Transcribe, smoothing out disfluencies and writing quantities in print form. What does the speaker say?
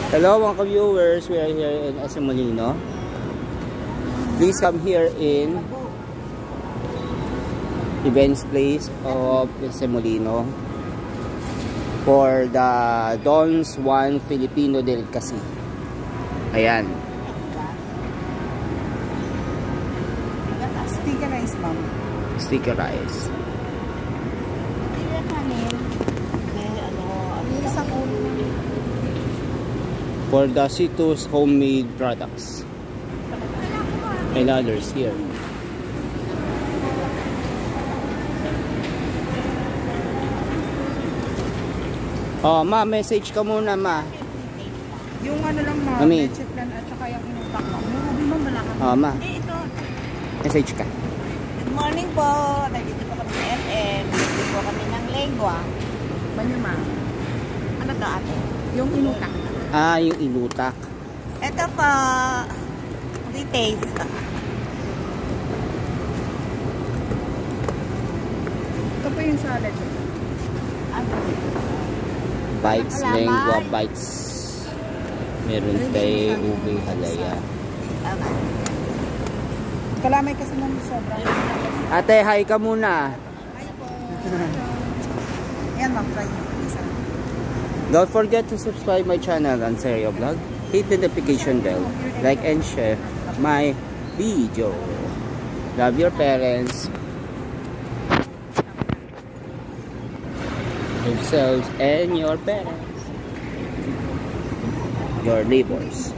Hello mga ka-viewers, we are here in SM Molino. Please come here in events place of SM Molino for the Don's One Filipino Delicacy. Ayan. Sticker rice, ma'am. Sticker rice. For the Citus homemade products and others here. Oh, ma, message ka muna, ma. Yung ano lang, ma, Mami. leche plan at saka yung inutak, ma. Yung ruby, ma, malaki. Oh, ma. Ito. Message ka. Good morning po. Nandito po kami sa FM. Nandito po kami ng lengua. Banyo, ma. Ano to, ate? Yung inutak. Ah, yung inutak. Ito po. Details. Ito po yung salad. Ano? Bites, Salamat. lengua bites. Meron kay Ugay Halaya. Tama. Kalamay kasi ma'am sobrang. Ate, hi ka muna. Ay po. Ayan, ma'am. Try nyo. Isa. Don't forget to subscribe my channel, Anserio Vlog. Hit the notification bell. Like and share my video. Love your parents, yourselves, and your parents. Your neighbors.